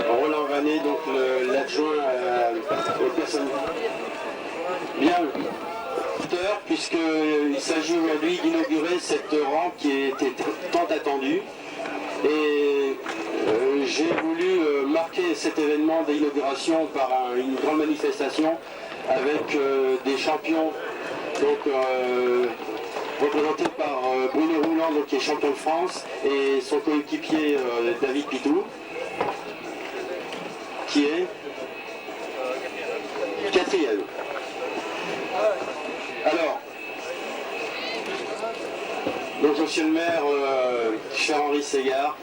Roland Vanet, donc l'adjoint aux personnes. Bien, puisqu'il s'agit aujourd'hui d'inaugurer cette rampe qui était tant attendue. Et j'ai voulu marquer cet événement d'inauguration par une grande manifestation avec des champions, donc représentés par Bruno Rouland, donc, qui est champion de France, et son coéquipier David Pitou, qui est quatrième. Alors, donc monsieur le maire, cher Henri Ségard,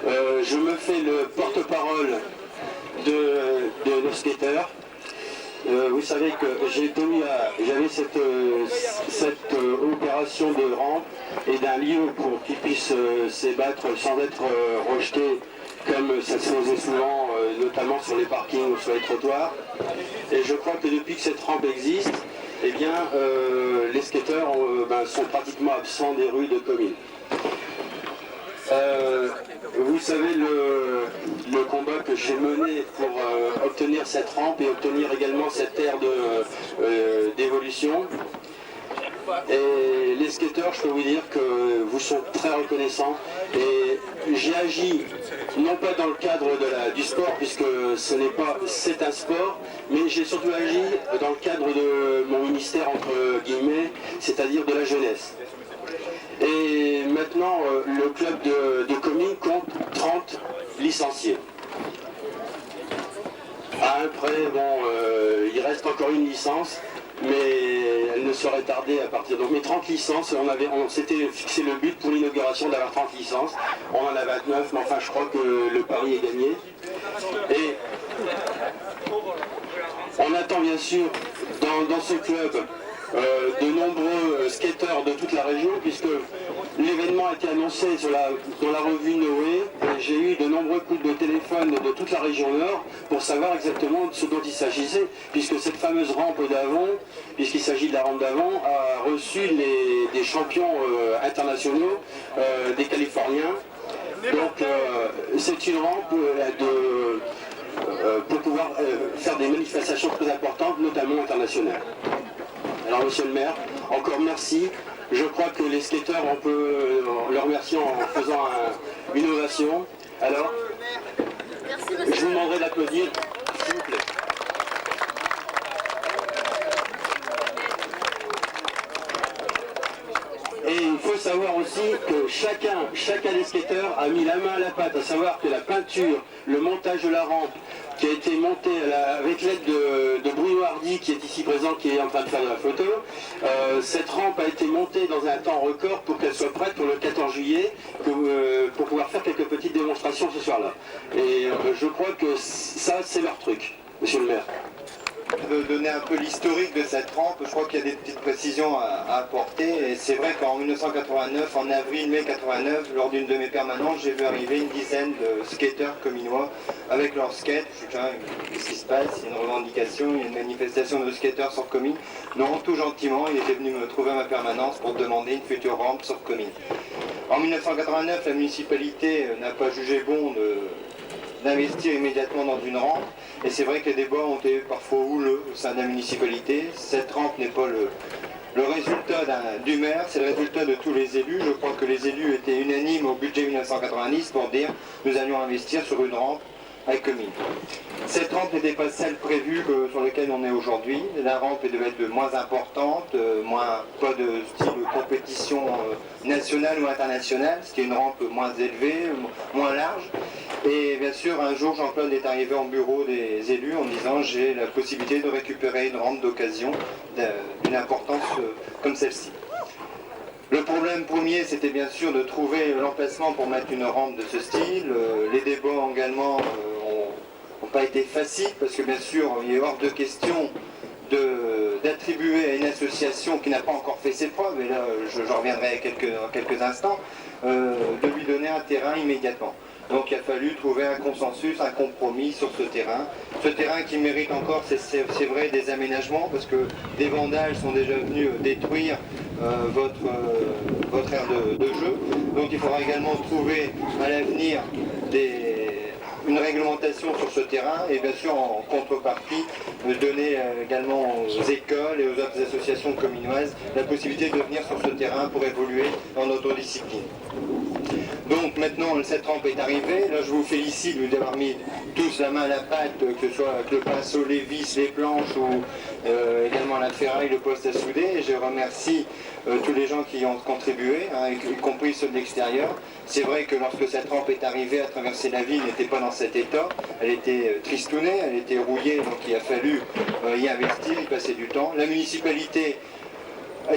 je me fais le porte-parole de nos skateurs. Vous savez que j'avais cette opération de rampe et d'un lieu pour qu'ils puissent s'ébattre sans être rejetés comme ça se faisait souvent, notamment sur les parkings ou sur les trottoirs. Et je crois que depuis que cette rampe existe, eh bien, les skateurs sont pratiquement absents des rues de Comines. Vous savez le combat que j'ai mené pour obtenir cette rampe et obtenir également cette aire d'évolution. Et les skateurs, je peux vous dire que vous sont très reconnaissants. Et j'ai agi, non pas dans le cadre du sport, puisque c'est un sport, mais j'ai surtout agi dans le cadre de mon ministère, entre guillemets, c'est-à-dire de la jeunesse. Et maintenant, le club de Comines compte 30 licenciés. À un près, il reste encore une licence, mais elle ne saurait tarder à partir. Donc, mes 30 licences, on s'était fixé le but pour l'inauguration d'avoir 30 licences. On en a 29, mais enfin, je crois que le pari est gagné. Et on attend bien sûr dans ce club de nombreux skateurs de toute la région, puisque l'événement a été annoncé dans la revue Noé. J'ai eu de nombreux coups de téléphone de toute la région Nord pour savoir exactement de ce dont il s'agissait, puisque cette fameuse rampe d'Avon, puisqu'il s'agit de la rampe d'Avon, a reçu des champions internationaux, des Californiens. Donc c'est une rampe pour pouvoir faire des manifestations très importantes, notamment internationales. Alors monsieur le maire, encore merci. Je crois que les skateurs, on peut leur remercier en faisant une ovation. Alors, je vous demanderai d'applaudir, s'il vous plaît. Et il faut savoir aussi que chacun des skateurs a mis la main à la pâte, à savoir que la peinture, le montage de la rampe, qui a été monté avec l'aide de Bruno Hardy, qui est ici présent, qui est en train de faire de la photo. Cette rampe a été montée dans un temps record pour qu'elle soit prête pour le 14 juillet, pour pouvoir faire quelques petites démonstrations ce soir-là. Et je crois que ça, c'est leur truc, monsieur le maire. De donner un peu l'historique de cette rampe, je crois qu'il y a des petites précisions à apporter. Et c'est vrai qu'en 1989, en avril-mai 89, lors d'une de mes permanences, j'ai vu arriver une dizaine de skateurs cominois avec leur skate. Je suis qu'est-ce qui se passe? Il y a une revendication, il y a une manifestation de skateurs sur Comines. Non, tout gentiment, il était venu me trouver à ma permanence pour demander une future rampe sur Comines. En 1989, la municipalité n'a pas jugé bon d'investir immédiatement dans une rampe. Et c'est vrai que les débats ont été parfois houleux au sein de la municipalité. Cette rampe n'est pas le résultat du maire, c'est le résultat de tous les élus. Je crois que les élus étaient unanimes au budget 1990 pour dire nous allions investir sur une rampe à Comines. Cette rampe n'était pas celle prévue sur laquelle on est aujourd'hui. La rampe devait être de moins importante, pas de style de compétition nationale ou internationale. C'était une rampe moins élevée, moins large. Et bien sûr, un jour, Jean-Claude est arrivé en bureau des élus en disant j'ai la possibilité de récupérer une rampe d'occasion d'une importance comme celle-ci. Le problème premier, c'était bien sûr de trouver l'emplacement pour mettre une rampe de ce style. Les débats également n'ont pas été faciles parce que bien sûr, il est hors de question d'attribuer à une association qui n'a pas encore fait ses preuves, et là je reviendrai dans quelques instants, de lui donner un terrain immédiatement. Donc il a fallu trouver un consensus, un compromis sur ce terrain qui mérite encore, c'est vrai, des aménagements, parce que des vandales sont déjà venus détruire votre aire de jeu. Donc il faudra également trouver à l'avenir une réglementation sur ce terrain et bien sûr en contrepartie donner également aux écoles et aux autres associations communoises la possibilité de venir sur ce terrain pour évoluer dans notre discipline. Donc maintenant cette rampe est arrivée, là je vous félicite de vous avoir mis tous la main à la pâte, que ce soit avec le pinceau, les vis, les planches ou également la ferraille, le poste à souder. Et je remercie tous les gens qui y ont contribué, hein, y compris ceux de l'extérieur. C'est vrai que lorsque cette rampe est arrivée à traverser la ville, elle n'était pas dans cet état, elle était tristounée, elle était rouillée, donc il a fallu y investir, y passer du temps. La municipalité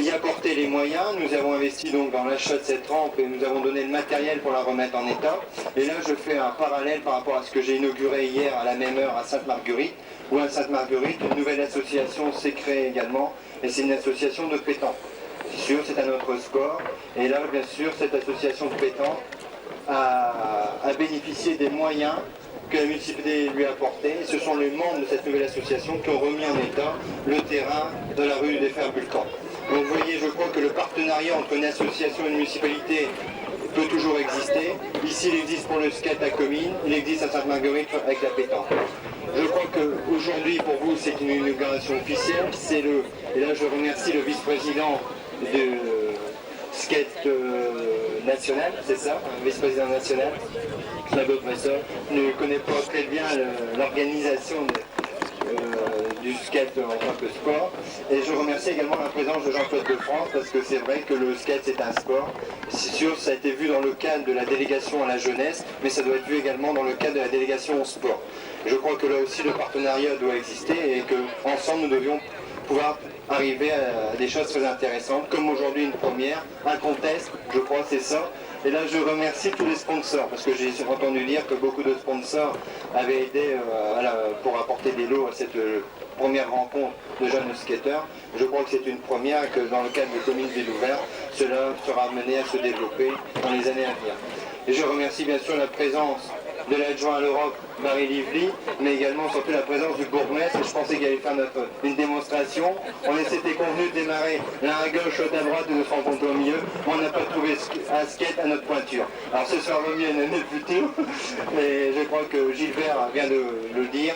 y apporter les moyens. Nous avons investi donc dans l'achat de cette rampe et nous avons donné le matériel pour la remettre en état. Et là, je fais un parallèle par rapport à ce que j'ai inauguré hier à la même heure à Sainte-Marguerite, où à Sainte-Marguerite, une nouvelle association s'est créée également, et c'est une association de pétanque. C'est sûr, c'est un autre sport. Et là, bien sûr, cette association de pétanque a bénéficié des moyens que la municipalité lui a apportés. Et ce sont les membres de cette nouvelle association qui ont remis en état le terrain de la rue des Frères-Bulcan. Donc vous voyez, je crois que le partenariat entre une association et une municipalité peut toujours exister. Ici, il existe pour le skate à Comines, il existe à Sainte-Marguerite avec la pétanque. Je crois qu'aujourd'hui, pour vous, c'est une inauguration officielle. Et là, je remercie le vice-président de skate national, c'est ça, vice-président national, Claude Vasseur. Je ne connais pas très bien l'organisation du skate en tant que sport. Et je remercie également la présence de Jean-Claude de France parce que c'est vrai que le skate c'est un sport. C'est sûr, ça a été vu dans le cadre de la délégation à la jeunesse, mais ça doit être vu également dans le cadre de la délégation au sport. Je crois que là aussi le partenariat doit exister et qu'ensemble nous devions pouvoir arriver à des choses très intéressantes, comme aujourd'hui une première, un contest, je crois c'est ça. Et là je remercie tous les sponsors, parce que j'ai entendu dire que beaucoup de sponsors avaient aidé pour apporter des lots à cette première rencontre de jeunes skateurs. Je crois que c'est une première, que dans le cadre de Comines Ville Ouverte, cela sera amené à se développer dans les années à venir. Et je remercie bien sûr la présence de l'adjoint à l'Europe, Marie Lively, mais également surtout la présence du bourgmestre. Je pensais qu'il allait faire une démonstration. On s'était convenu de démarrer l'un à gauche, l'autre à droite et de se rencontrer au milieu. On n'a pas trouvé un skate à notre pointure. Alors ce sera remis à une année plus tôt, mais je crois que Gilbert vient de le dire.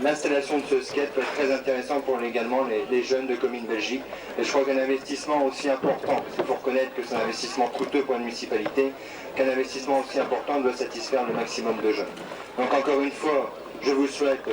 L'installation de ce skate peut être très intéressant pour également les jeunes de Comines Belgique. Et je crois qu'un investissement aussi important, il faut reconnaître que c'est un investissement coûteux pour une municipalité, qu'un investissement aussi important doit satisfaire le maximum de jeunes. Donc encore une fois, je vous souhaite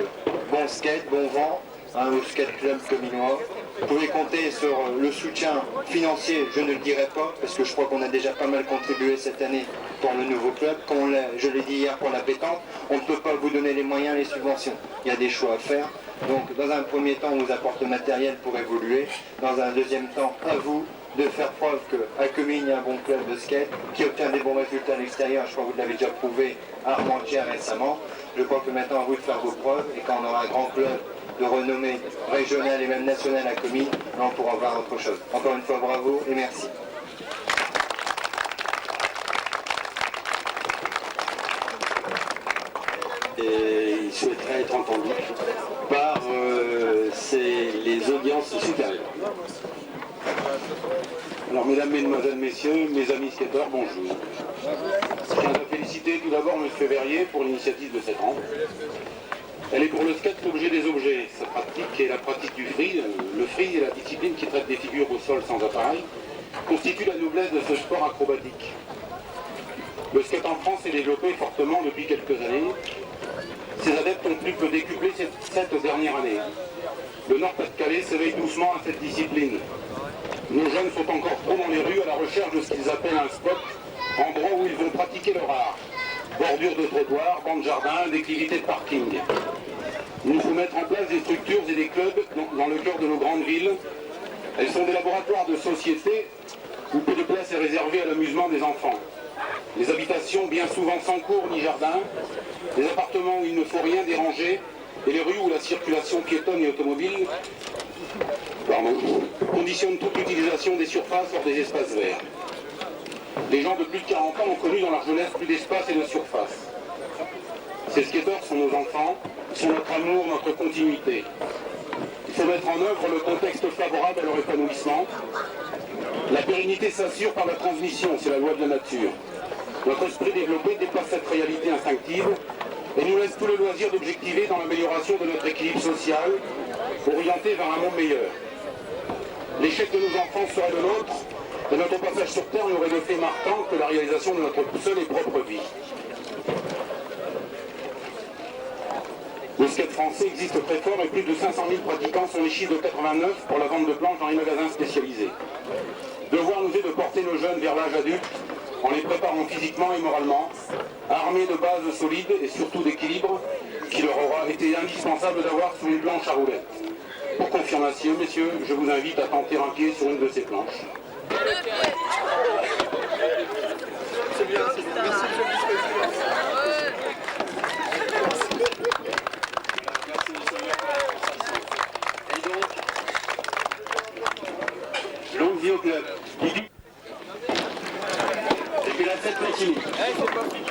bon skate, bon vent, au skate club cominois. Vous pouvez compter sur le soutien financier, je ne le dirai pas, parce que je crois qu'on a déjà pas mal contribué cette année pour le nouveau club. Comme je l'ai dit hier pour la pétanque, on ne peut pas vous donner les moyens, les subventions. Il y a des choix à faire. Donc dans un premier temps, on vous apporte le matériel pour évoluer. Dans un deuxième temps, à vous de faire preuve qu'à Comines, il y a un bon club de skate qui obtient des bons résultats à l'extérieur. Je crois que vous l'avez déjà prouvé à Armentières récemment. Je crois que maintenant, à vous de faire vos preuves. Et quand on aura un grand club de renommée régionale et même nationale à Comines, là, on pourra voir autre chose. Encore une fois, bravo et merci. Et il souhaiterait être entendu par les audiences supérieures. Alors mesdames, mesdemoiselles, messieurs, mes amis skateurs, bonjour. Je tiens à féliciter tout d'abord M. Verrier pour l'initiative de cette rampe. Elle est pour le skate l'objet des objets. Sa pratique est la pratique du free. Le free est la discipline qui traite des figures au sol sans appareil, constitue la noblesse de ce sport acrobatique. Le skate en France s'est développé fortement depuis quelques années. Ses adeptes ont plus que décuplé cette dernière année. Le Nord-Pas-de-Calais s'éveille doucement à cette discipline. Nos jeunes sont encore trop dans les rues à la recherche de ce qu'ils appellent un spot, endroit où ils vont pratiquer leur art. Bordures de trottoirs, bancs de jardin, déclivités de parking. Il nous faut mettre en place des structures et des clubs dans le cœur de nos grandes villes. Elles sont des laboratoires de société où peu de place est réservée à l'amusement des enfants. Les habitations bien souvent sans cours ni jardin, des appartements où il ne faut rien déranger, et les rues où la circulation piétonne et automobile conditionnent toute l'utilisation des surfaces hors des espaces verts. Les gens de plus de 40 ans ont connu dans leur jeunesse plus d'espace et de surface. Ces skateurs sont nos enfants, sont notre amour, notre continuité. Il faut mettre en œuvre le contexte favorable à leur épanouissement. La pérennité s'assure par la transmission, c'est la loi de la nature. Notre esprit développé dépasse cette réalité instinctive et nous laisse tout le loisir d'objectiver dans l'amélioration de notre équilibre social, orienté vers un monde meilleur. L'échec de nos enfants serait le nôtre, et notre passage sur Terre n'aurait de fait marquant que la réalisation de notre seule et propre vie. Le skate français existe très fort et plus de 500 000 pratiquants sont les chiffres de 89 pour la vente de planches dans les magasins spécialisés. Devoir nous est de porter nos jeunes vers l'âge adulte en les préparant physiquement et moralement, armés de bases solides et surtout d'équilibre qu'il leur aura été indispensable d'avoir sur une planche à roulettes. Pour confirmation, messieurs, je vous invite à tenter un pied sur une de ces planches. C'est bien, c'est bien. Merci, monsieur le vice-président. Et donc, longue vie au club. Et que la fête continue.